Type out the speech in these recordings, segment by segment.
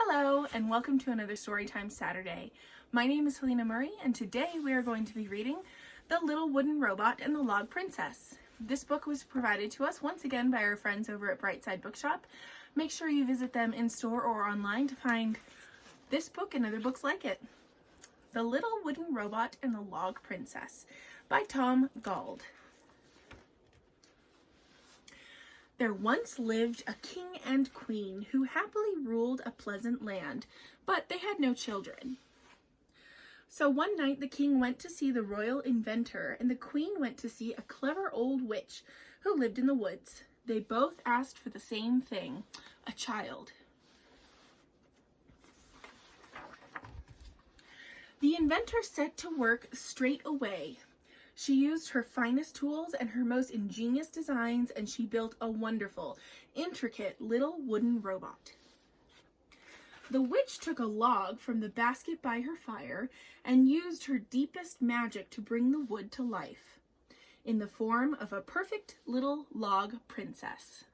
Hello, and welcome to another Storytime Saturday. My name is Helena Murray, and today we are going to be reading The Little Wooden Robot and the Log Princess. This book was provided to us once again by our friends over at Brightside Bookshop. Make sure you visit them in store or online to find this book and other books like it. The Little Wooden Robot and the Log Princess by Tom Gauld. There once lived a king and queen who happily ruled a pleasant land, but they had no children. So one night the king went to see the royal inventor, and the queen went to see a clever old witch who lived in the woods. They both asked for the same thing, a child. The inventor set to work straight away. She used her finest tools and her most ingenious designs, and she built a wonderful, intricate little wooden robot. The witch took a log from the basket by her fire and used her deepest magic to bring the wood to life, in the form of a perfect little log princess.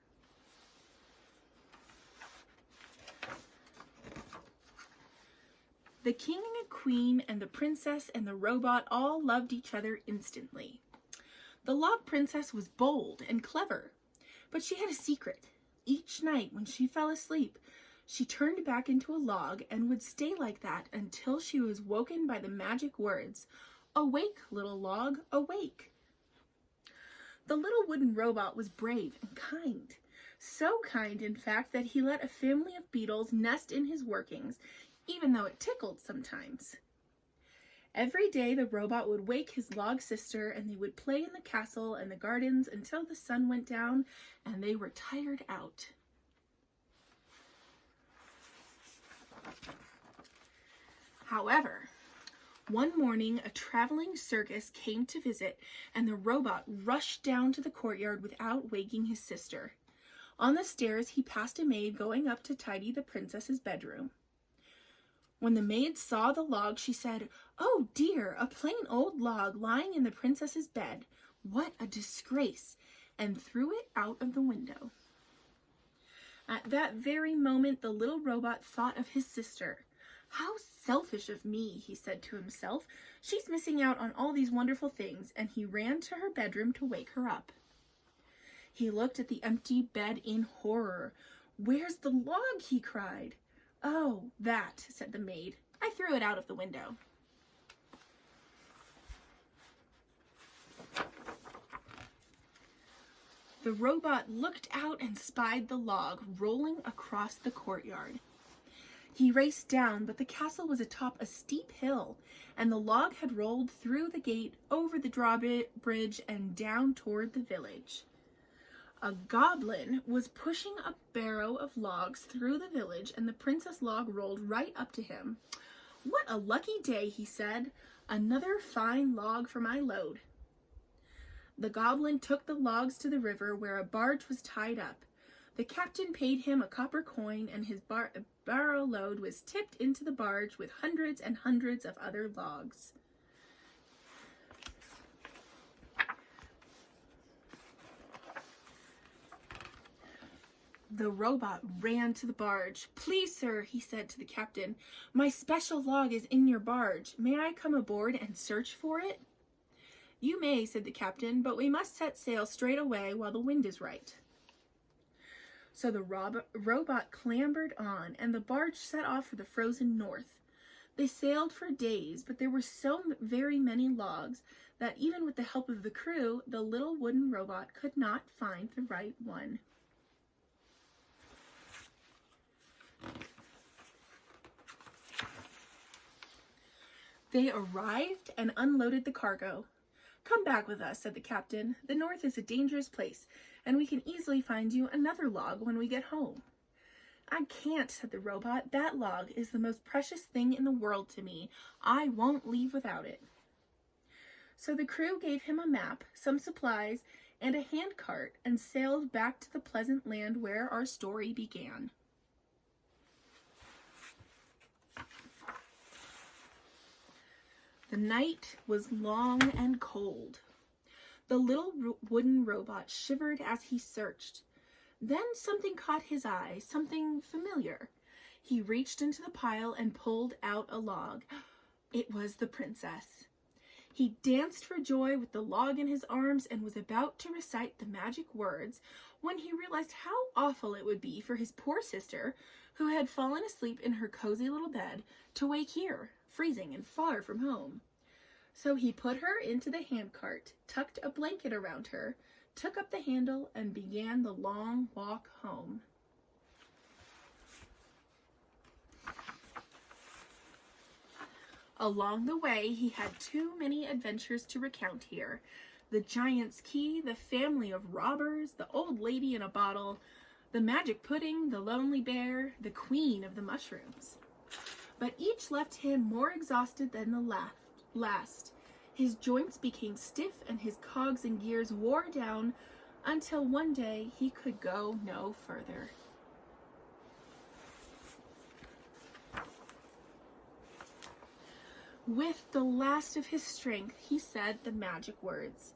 The king and queen and the princess and the robot all loved each other instantly. The log princess was bold and clever, but she had a secret. Each night when she fell asleep, she turned back into a log and would stay like that until she was woken by the magic words, "Awake, little log, awake." The little wooden robot was brave and kind. So kind, in fact, that he let a family of beetles nest in his workings, even though it tickled sometimes. Every day the robot would wake his log sister, and they would play in the castle and the gardens until the sun went down and they were tired out. However, one morning a traveling circus came to visit, and the robot rushed down to the courtyard without waking his sister. On the stairs he passed a maid going up to tidy the princess's bedroom. When the maid saw the log, she said, "Oh dear, a plain old log lying in the princess's bed. What a disgrace!" and threw it out of the window. At that very moment, the little robot thought of his sister. "How selfish of me," he said to himself. "She's missing out on all these wonderful things," and he ran to her bedroom to wake her up. He looked at the empty bed in horror. "Where's the log?" he cried. "Oh, that," said the maid. "I threw it out of the window." The robot looked out and spied the log rolling across the courtyard. He raced down, but the castle was atop a steep hill, and the log had rolled through the gate, over the drawbridge, and down toward the village. A goblin was pushing a barrow of logs through the village, and the princess log rolled right up to him. "What a lucky day," he said. "Another fine log for my load." The goblin took the logs to the river, where a barge was tied up. The captain paid him a copper coin, and his barrow load was tipped into the barge with hundreds and hundreds of other logs. The robot ran to the barge. "Please, sir," he said to the captain, "my special log is in your barge. May I come aboard and search for it?" "You may," said the captain, "but we must set sail straight away while the wind is right." So the robot clambered on, and the barge set off for the frozen north. They sailed for days, but there were so very many logs that even with the help of the crew, the little wooden robot could not find the right one. They arrived and unloaded the cargo. "Come back with us," said the captain. "The north is a dangerous place, and we can easily find you another log when we get home." "I can't," said the robot. "That log is the most precious thing in the world to me. I won't leave without it." So the crew gave him a map, some supplies, and a handcart, and sailed back to the pleasant land where our story began. The night was long and cold. The little wooden robot shivered as he searched. Then something caught his eye, something familiar. He reached into the pile and pulled out a log. It was the princess. He danced for joy with the log in his arms and was about to recite the magic words when he realized how awful it would be for his poor sister, who had fallen asleep in her cozy little bed, to wake here, freezing and far from home. So he put her into the handcart, tucked a blanket around her, took up the handle, and began the long walk home. Along the way, he had too many adventures to recount here. The giant's key, the family of robbers, the old lady in a bottle, the magic pudding, the lonely bear, the queen of the mushrooms. But each left him more exhausted than the last. His joints became stiff and his cogs and gears wore down until one day he could go no further. With the last of his strength, he said the magic words,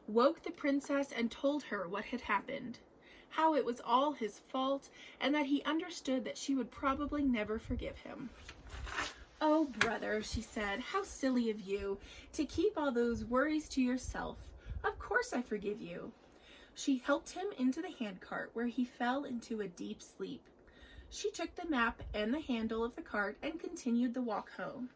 woke the princess and told her what had happened, how it was all his fault, and that he understood that she would probably never forgive him. "Oh, brother," she said, "how silly of you to keep all those worries to yourself. Of course I forgive you." She helped him into the handcart, where he fell into a deep sleep. She took the map and the handle of the cart and continued the walk home.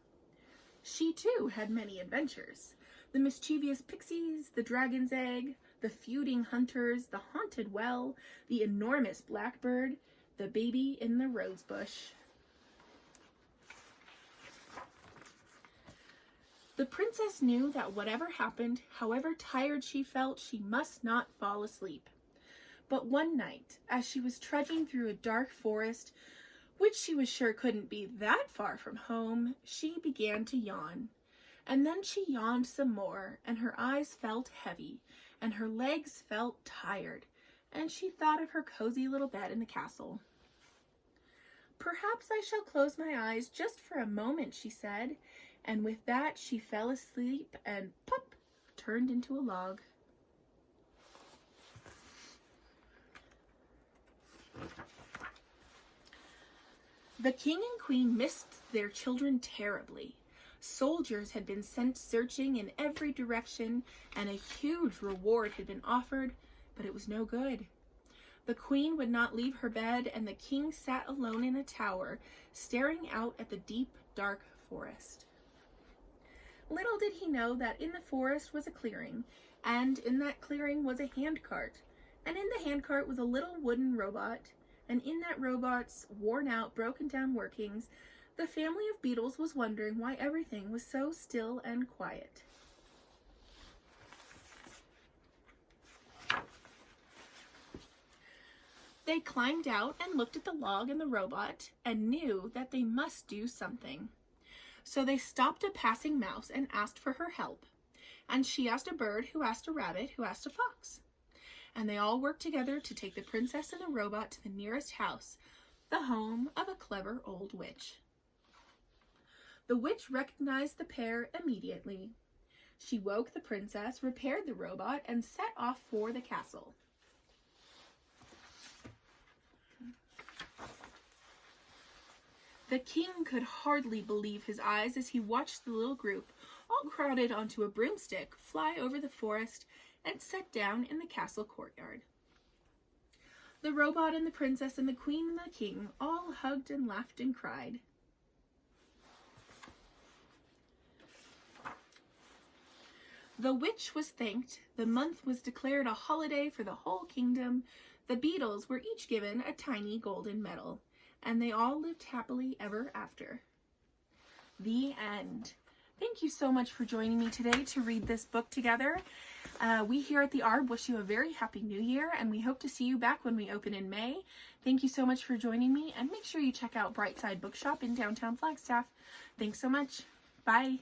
She, too, had many adventures. The mischievous pixies, the dragon's egg, the feuding hunters, the haunted well, the enormous blackbird, the baby in the rose bush. The princess knew that whatever happened, however tired she felt, she must not fall asleep. But one night, as she was trudging through a dark forest, which she was sure couldn't be that far from home, she began to yawn. And then she yawned some more, and her eyes felt heavy, and her legs felt tired, and she thought of her cozy little bed in the castle. "Perhaps I shall close my eyes just for a moment," she said, and with that she fell asleep and, pop, turned into a log. The king and queen missed their children terribly. Soldiers had been sent searching in every direction, and a huge reward had been offered, but it was no good. The queen would not leave her bed, and the king sat alone in a tower, staring out at the deep, dark forest. Little did he know that in the forest was a clearing, and in that clearing was a handcart, and in the handcart was a little wooden robot, and in that robot's worn-out, broken-down workings, the family of beetles was wondering why everything was so still and quiet. They climbed out and looked at the log and the robot and knew that they must do something. So they stopped a passing mouse and asked for her help, and she asked a bird, who asked a rabbit, who asked a fox. And they all worked together to take the princess and the robot to the nearest house, the home of a clever old witch. The witch recognized the pair immediately. She woke the princess, repaired the robot, and set off for the castle. The king could hardly believe his eyes as he watched the little group, all crowded onto a broomstick, fly over the forest and set down in the castle courtyard. The robot and the princess and the queen and the king all hugged and laughed and cried. The witch was thanked, the month was declared a holiday for the whole kingdom, the beetles were each given a tiny golden medal, and they all lived happily ever after. The end. Thank you so much for joining me today to read this book together. We here at the ARB wish you a very happy new year, and we hope to see you back when we open in May. Thank you so much for joining me, and make sure you check out Brightside Bookshop in downtown Flagstaff. Thanks so much. Bye.